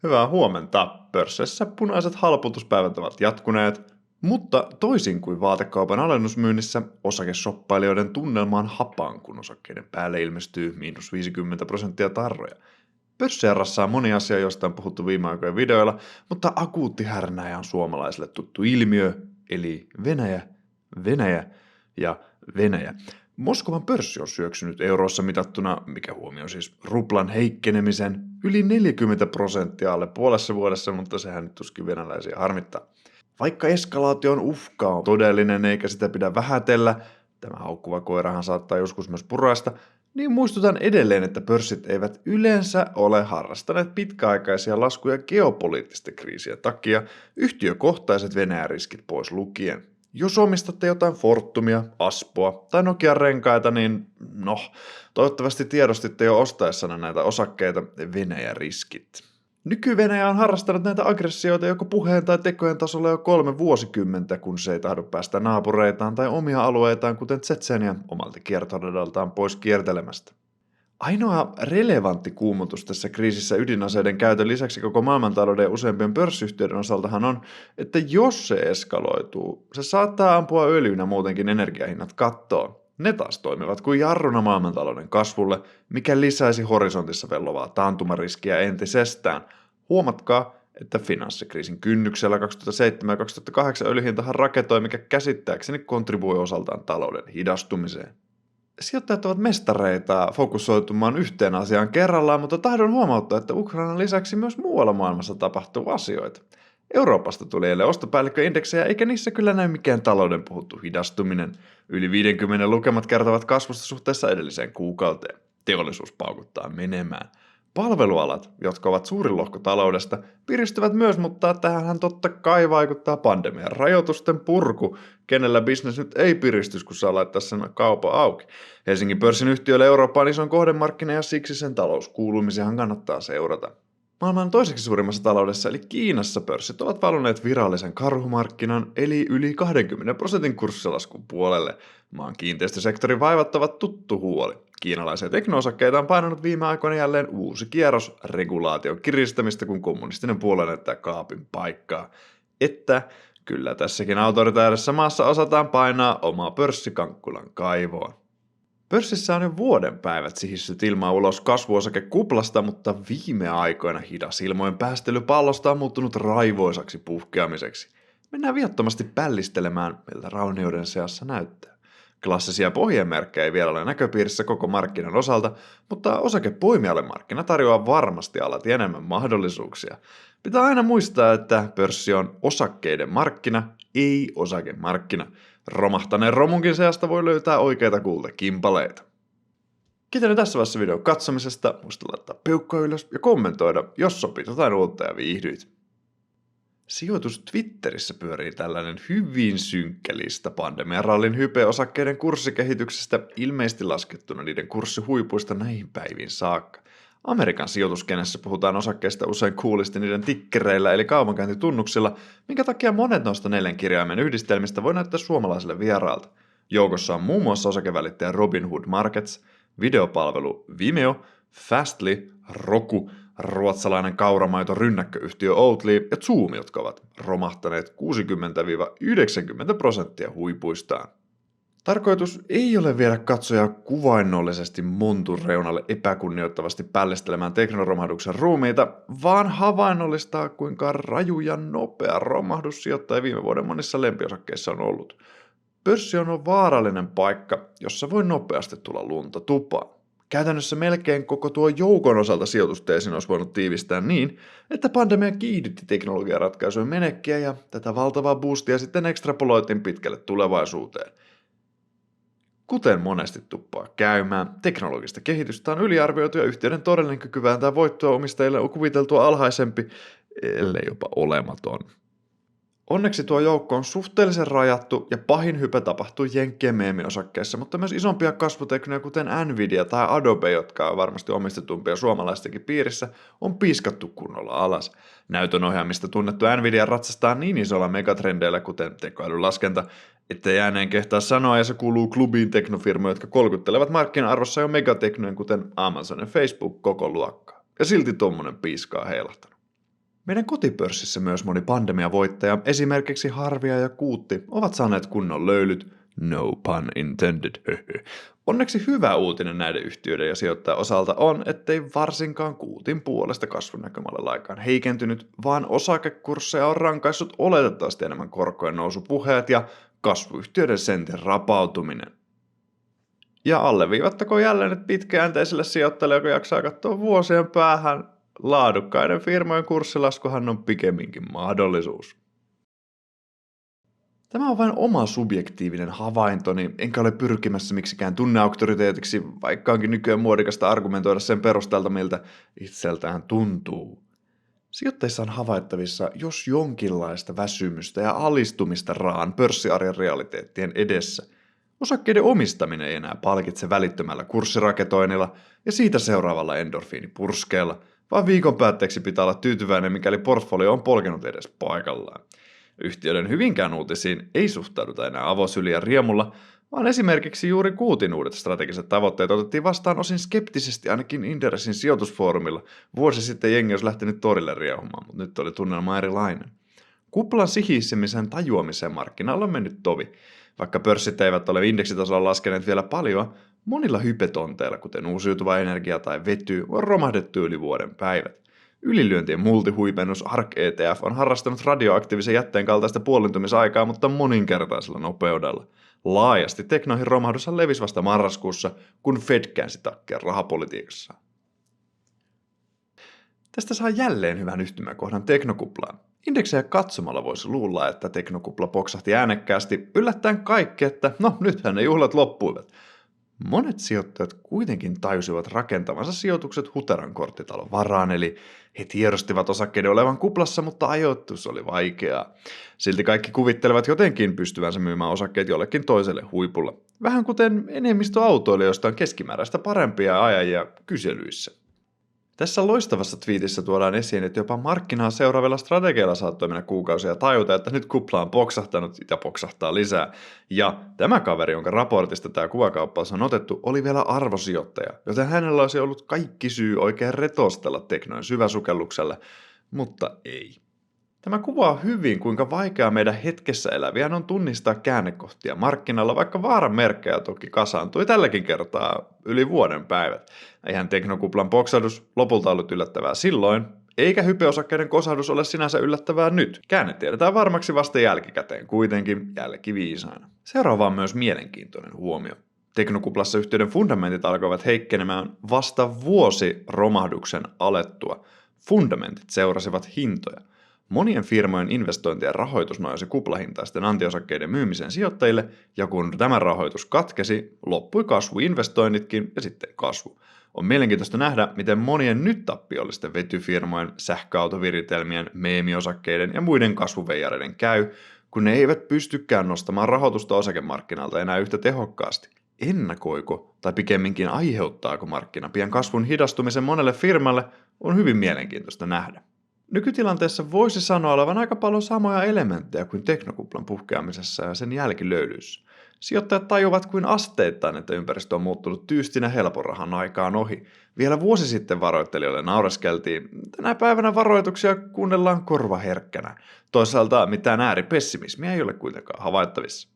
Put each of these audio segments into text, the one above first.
Hyvää huomenta. Pörssissä punaiset halputuspäivät ovat jatkuneet, mutta toisin kuin vaatekaupan alennusmyynnissä, osakeshoppailijoiden tunnelma on hapan, kun osakkeiden päälle ilmestyy -50% tarroja. Pörssiä rassaa moni asia, joista on puhuttu viime aikojen videoilla, mutta akuutti härnäjä on suomalaisille tuttu ilmiö, eli Venäjä, Venäjä ja Venäjä. Moskovan pörssi on syöksynyt eurossa mitattuna, mikä huomioi siis ruplan heikkenemisen, yli 40% alle puolessa vuodessa, mutta sehän nyt tuskin venäläisiä harmittaa. Vaikka eskalaation uhka on todellinen eikä sitä pidä vähätellä, tämä haukkuva koirahan saattaa joskus myös puraista, niin muistutan edelleen, että pörssit eivät yleensä ole harrastaneet pitkäaikaisia laskuja geopoliittisten kriisien takia, yhtiökohtaiset Venäjän riskit pois lukien. Jos omistatte jotain Fortumia, Aspoa tai Nokian renkaita, niin toivottavasti tiedostitte jo ostaessanne näitä osakkeita Venäjän riskit. Nyky-Venäjä on harrastanut näitä aggressioita joko puheen tai tekojen tasolla jo 3 vuosikymmentä, kun se ei tahdo päästä naapureitaan tai omia alueitaan, kuten Tsetseeniä, omalta kiertoradaltaan pois kiertelemästä. Ainoa relevantti kuumutus tässä kriisissä ydinaseiden käytön lisäksi koko maailmantalouden ja useimpien pörssiyhtiöiden osaltahan on, että jos se eskaloituu, se saattaa ampua öljyn ja muutenkin energiahinnat kattoon. Ne taas toimivat kuin jarruna maailmantalouden kasvulle, mikä lisäisi horisontissa vellovaa taantumariskiä entisestään. Huomatkaa, että finanssikriisin kynnyksellä 2007 ja 2008 öljyhintahan raketoi, mikä käsittääkseni kontribuoi osaltaan talouden hidastumiseen. Sijoittajat ovat mestareita fokusoitumaan yhteen asiaan kerrallaan, mutta tahdon huomauttaa, että Ukrainan lisäksi myös muualla maailmassa tapahtuu asioita. Euroopasta tuli eilen ostopäällikköindeksejä, eikä niissä kyllä näy mikään talouden puhuttu hidastuminen. Yli 50 lukemat kertovat kasvusta suhteessa edelliseen kuukauteen. Teollisuus paukuttaa menemään. Palvelualat, jotka ovat suurin lohko taloudesta, piristyvät myös, mutta tähänhän totta kai vaikuttaa pandemian rajoitusten purku, kenellä bisnes nyt ei piristys, kun saa laittaa sen kaupan auki. Helsingin pörssin yhtiöille Eurooppa on isoin kohdemarkkina ja siksi sen talouskuulumisiahan kannattaa seurata. Maailman toiseksi suurimmassa taloudessa eli Kiinassa pörssit ovat valuneet virallisen karhumarkkinan eli yli 20% kurssilaskun puolelle. Maan kiinteistösektorin vaivat ovat tuttu huoli. Kiinalaisia teknoosakkeita on painanut viime aikoina jälleen uusi kierros regulaation kiristämistä, kun kommunistinen puolue näyttää kaapin paikkaa. Että kyllä tässäkin autoritäärisessä maassa osataan painaa omaa pörssikankkulan kaivoon. Pörssissä on jo vuoden päivät sihissyt ilmaa ulos kasvuosakekuplasta, mutta viime aikoina hidas ilmojen päästely pallosta on muuttunut raivoisaksi puhkeamiseksi. Mennään viattomasti pällistelemään, miltä raunioiden seassa näyttää. Klassisia pohjamerkkejä ei vielä ole näköpiirissä koko markkinan osalta, mutta osakepoimijalle markkina tarjoaa varmasti alati enemmän mahdollisuuksia. Pitää aina muistaa, että pörssi on osakkeiden markkina, ei osakemarkkina. Romahtaneen romunkin seasta voi löytää oikeita kultakimpaleita. Kiitän tässä vaiheessa videon katsomisesta, muista laittaa peukkoa ylös ja kommentoida, jos sopii jotain uutta ja viihdyit. Sijoitus Twitterissä pyörii tällainen hyvin synkkä lista pandemian rallin hype-osakkeiden kurssikehityksestä, ilmeisesti laskettuna niiden kurssihuipuista näihin päiviin saakka. Amerikan sijoituskenessä puhutaan osakkeista usein kuulisti niiden tikkereillä eli kaupankäyntitunnuksilla, minkä takia monet noista 4 kirjaimen yhdistelmistä voi näyttää suomalaisille vieraalta. Joukossa on muun muassa osakevälittäjä Robinhood Markets, videopalvelu Vimeo, Fastly, Roku, ruotsalainen kauramaito rynnäkköyhtiö Oatly ja Zoom, jotka ovat romahtaneet 60–90% huipuistaan. Tarkoitus ei ole viedä katsojaa kuvainnollisesti montun reunalle epäkunnioittavasti pällestelemään teknoromahduksen ruumiita, vaan havainnollistaa kuinka raju ja nopea romahdus sijoittaja viime vuoden monissa lempiosakkeissa on ollut. Pörssi on vaarallinen paikka, jossa voi nopeasti tulla lunta tupaan. Käytännössä melkein koko tuo joukon osalta sijoitusteesin olisi voinut tiivistää niin, että pandemia kiihdytti teknologiaratkaisujen menekkiä ja tätä valtavaa boostia sitten ekstrapoloitiin pitkälle tulevaisuuteen. Kuten monesti tuppaa käymään, teknologista kehitystä on yliarvioitu ja yhtiöiden todellinen kyky vääntää voittoa omistajille on kuviteltua alhaisempi, ellei jopa olematon. Onneksi tuo joukko on suhteellisen rajattu ja pahin hype tapahtuu jenkkien meemiosakkeissa, mutta myös isompia kasvuteknoja kuten Nvidia tai Adobe, jotka on varmasti omistetumpia suomalaistenkin piirissä, on piiskattu kunnolla alas. Näytön ohjaamista tunnettu Nvidia ratsastaa niin isolla megatrendeillä kuten tekoälylaskenta, ettei ääneen kehtaa sanoa ja se kuuluu klubiin teknofirmoja, jotka kolkuttelevat markkina-arvossa jo megateknojen kuten Amazon ja Facebook koko luokkaa. Ja silti tommonen piiska on heilahtanut. Meidän kotipörssissä myös moni pandemiavoittaja, esimerkiksi Harvia ja Kuutti, ovat saaneet kunnon löylyt, no pun intended. Onneksi hyvä uutinen näiden yhtiöiden ja sijoittajan osalta on, ettei varsinkaan Kuutin puolesta kasvunäkymällä laikaan heikentynyt, vaan osakekursseja on rankaissut oletettavasti enemmän korkojen nousupuheet ja kasvuyhtiöiden sentin rapautuminen. Ja alleviivattakoon jälleen, että pitkäjänteiselle sijoittajalle, joka jaksaa katsoa vuosien päähän, laadukkaiden firmojen kurssilaskuhan on pikemminkin mahdollisuus. Tämä on vain oma subjektiivinen havaintoni, enkä ole pyrkimässä miksikään tunneauktoriteetiksi, vaikka onkin nykyään muodikasta argumentoida sen perusteelta, miltä itseltään tuntuu. Sijoittajissa on havaittavissa jos jonkinlaista väsymystä ja alistumista raan pörssiarjen realiteettien edessä. Osakkeiden omistaminen ei enää palkitse välittömällä kurssiraketoinnilla ja siitä seuraavalla endorfiinipurskeella, vaan viikon päätteeksi pitää olla tyytyväinen, mikäli portfolio on polkenut edes paikallaan. Yhtiöiden hyvinkään uutisiin ei suhtauduta enää avosyliä ja riemulla, vaan esimerkiksi juuri Kuutin uudet strategiset tavoitteet otettiin vastaan osin skeptisesti ainakin Inderesin sijoitusfoorumilla. Vuosi sitten jengi olisi lähtenyt torille riehumaan, mutta nyt oli tunnelma erilainen. Kuplan sihisemisen tajuamiseen markkinoilla on mennyt tovi. Vaikka pörssit eivät ole indeksitasolla laskeneet vielä paljon, monilla hypetonteilla, kuten uusiutuva energia tai vety, on romahdettu yli vuoden päivät. Ylilyöntien multihuipennus ARK ETF on harrastanut radioaktiivisen jätteen kaltaista puolintumisaikaa, mutta moninkertaisella nopeudella. Laajasti teknoihin romahdushan levisi vasta marraskuussa, kun Fed käänsi takkia rahapolitiikassa. Tästä saa jälleen hyvän yhtymäkohdan teknokuplaan. Indeksejä katsomalla voisi luulla, että teknokupla poksahti äänekkäästi, yllättäen kaikki, että no nythän ne juhlat loppuivat. Monet sijoittajat kuitenkin tajusivat rakentavansa sijoitukset Huteran korttitalon varaan, eli he tiedostivat osakkeiden olevan kuplassa, mutta ajoitus oli vaikeaa. Silti kaikki kuvittelevat jotenkin pystyvänsä myymään osakkeet jollekin toiselle huipulla. Vähän kuten enemmistö autoilijoista on keskimääräistä parempia ajajia kyselyissä. Tässä loistavassa twiitissä tuodaan esiin, että jopa markkinaa seuraavilla strategeilla saattoi mennä kuukausia tajuta, että nyt kupla on poksahtanut ja poksahtaa lisää. Ja tämä kaveri, jonka raportista tämä kuvakauppaus on otettu, oli vielä arvosijoittaja, joten hänellä olisi ollut kaikki syy oikein retostella teknojen syväsukellukselle, mutta ei. Tämä kuvaa hyvin, kuinka vaikeaa meidän hetkessä eläviä on tunnistaa käännekohtia markkinalla, vaikka vaaran merkkejä toki kasaantui tälläkin kertaa yli vuoden päivät. Eihän teknokuplan poksahdus lopulta ollut yllättävää silloin, eikä hypeosakkeiden kosahdus ole sinänsä yllättävää nyt. Käänne tiedetään varmaksi vasta jälkikäteen, kuitenkin jälkiviisaana. Seuraava on myös mielenkiintoinen huomio. Teknokuplassa yhtiöiden fundamentit alkoivat heikkenemään vasta vuosi romahduksen alettua. Fundamentit seurasivat hintoja. Monien firmojen investointi ja rahoitus nojasi kuplahintaisten antiosakkeiden myymiseen sijoittajille, ja kun tämä rahoitus katkesi, loppui kasvuinvestoinnitkin ja sitten kasvu. On mielenkiintoista nähdä, miten monien nyt tappiollisten vetyfirmojen, sähköautoviritelmien, meemiosakkeiden ja muiden kasvuveijareiden käy, kun ne eivät pystykään nostamaan rahoitusta osakemarkkinalta enää yhtä tehokkaasti. Ennakoiko tai pikemminkin aiheuttaako markkina pian kasvun hidastumisen monelle firmalle, on hyvin mielenkiintoista nähdä. Nykytilanteessa voisi sanoa olevan aika paljon samoja elementtejä kuin teknokuplan puhkeamisessa ja sen jälkilöylyissä. Sijoittajat tajuvat kuin asteittain, että ympäristö on muuttunut tyystinä helpon rahan aikaan ohi. Vielä vuosi sitten varoittelijoille naureskeltiin. Tänä päivänä varoituksia kuunnellaan korva herkkänä. Toisaalta mitään ääripessimismiä ei ole kuitenkaan havaittavissa.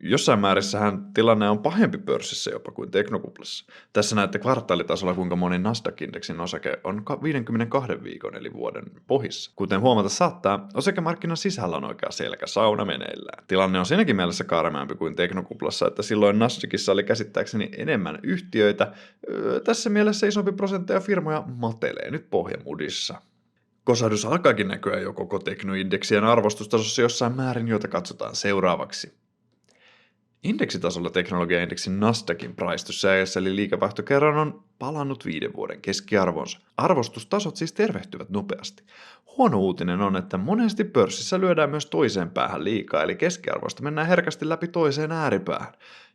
Jossain määrissähän tilanne on pahempi pörssissä jopa kuin teknokuplassa. Tässä näette kvartaalitasolla, kuinka moni Nasdaq-indeksin osake on 52 viikon eli vuoden pohjissa. Kuten huomata saattaa, osakemarkkinan sisällä on oikea selkä sauna meneillään. Tilanne on siinäkin mielessä karmeampi kuin teknokuplassa, että silloin Nasdaqissa oli käsittääkseni enemmän yhtiöitä. Tässä mielessä isompi prosentteja firmoja matelee nyt pohjamudissa. Kosahdus alkaakin näkyä jo koko teknoindeksien arvostustasossa jossain määrin, joita katsotaan seuraavaksi. Indeksitasolla teknologiaindeksin Nasdaqin price to sales eli liikevaihtokerroin on palannut 5 vuoden keskiarvonsa. Arvostustasot siis tervehtyvät nopeasti. Huono uutinen on, että monesti pörssissä lyödään myös toiseen päähän liikaa, eli keskiarvoista mennään herkästi läpi toiseen ääripäähän.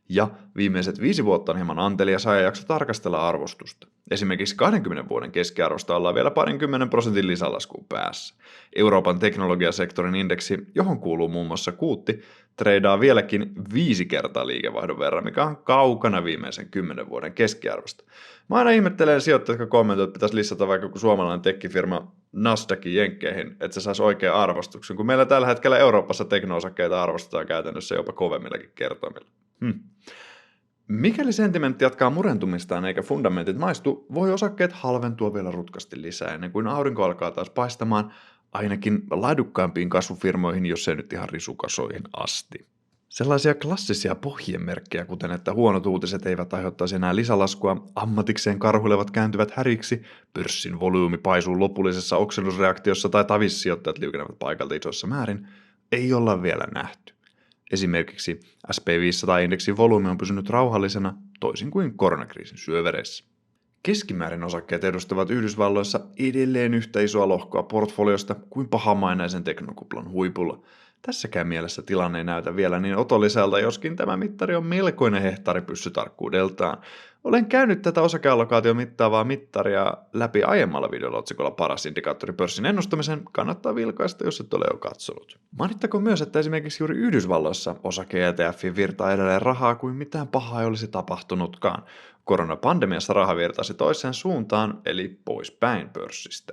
Ja viimeiset 5 vuotta on hieman antelias ajanjakso tarkastella arvostusta. Esimerkiksi 20 vuoden keskiarvosta ollaan vielä 20% lisälaskuun päässä. Euroopan teknologiasektorin indeksi, johon kuuluu muun muassa Kuutti, treidaa vieläkin 5 kertaa liikevaihdon verran, mikä on kaukana viimeisen 10 vuoden keskiarvosta. Mä aina ihmettelen sijoittajat, jotka kommentoivat, että pitäisi lisätä vaikka joku suomalainen tekkifirma. Nasdaqin jenkkeihin, että se saisi oikean arvostuksen, kun meillä tällä hetkellä Euroopassa tekno-osakkeita arvostetaan käytännössä jopa kovemmillakin kertoimilla. Mikäli sentimentti jatkaa murentumistaan eikä fundamentit maistu, voi osakkeet halventua vielä rutkasti lisää ennen kuin aurinko alkaa taas paistamaan ainakin laadukkaampiin kasvufirmoihin, jos ei nyt ihan risukasoihin asti. Sellaisia klassisia pohjemerkkejä, kuten että huonot uutiset eivät aiheuttaisi enää lisälaskua, ammatikseen karhuilevat kääntyvät häriksi, pörssin volyymi paisuu lopullisessa oksennusreaktiossa tai tavissijoittajat liukenevat paikalta isoissa määrin, ei olla vielä nähty. Esimerkiksi SP500-indeksin volyymi on pysynyt rauhallisena, toisin kuin koronakriisin syövereissä. Keskimäärin osakkeet edustavat Yhdysvalloissa edelleen yhtä isoa lohkoa portfoliosta kuin pahamainaisen teknokuplan huipulla. Tässäkään mielessä tilanne ei näytä vielä niin otolliselta, joskin tämä mittari on melkoinen hehtaaripyssy tarkkuudeltaan. Olen käynyt tätä osakeallokaation mittaavaa mittaria läpi aiemmalla videolla otsikolla paras indikaattori pörssin ennustamisen, kannattaa vilkaista, jos et ole jo katsonut. Mainittakoon myös, että esimerkiksi juuri Yhdysvalloissa osake-ETFiin virtaa edelleen rahaa kuin mitään pahaa ei olisi tapahtunutkaan. Koronapandemiassa raha virtasi toiseen suuntaan, eli poispäin pörssistä.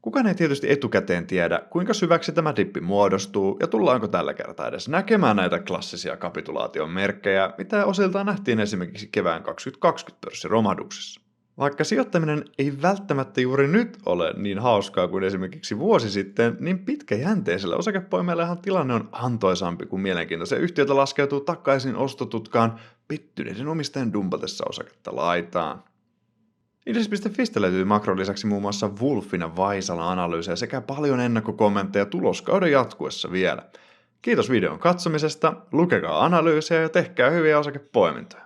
Kukaan ei tietysti etukäteen tiedä, kuinka syväksi tämä dippi muodostuu ja tullaanko tällä kertaa edes näkemään näitä klassisia kapitulaation merkkejä, mitä osiltaan nähtiin esimerkiksi kevään 2020 pörssiromahduksessa. Vaikka sijoittaminen ei välttämättä juuri nyt ole niin hauskaa kuin esimerkiksi vuosi sitten, niin pitkäjänteisellä osakepoimijallahan tilanne on antoisampi, kun mielenkiintoisia yhtiöitä laskeutuu takaisin ostotutkaan pettyneiden omistajan dumpatessa osaketta laitaan. Index.fistä löytyy makron lisäksi muun muassa Wolfin ja Vaisalan analyysejä sekä paljon ennakkokommentteja tuloskauden jatkuessa vielä. Kiitos videon katsomisesta, lukekaa analyysejä ja tehkää hyviä osakepoimintoja.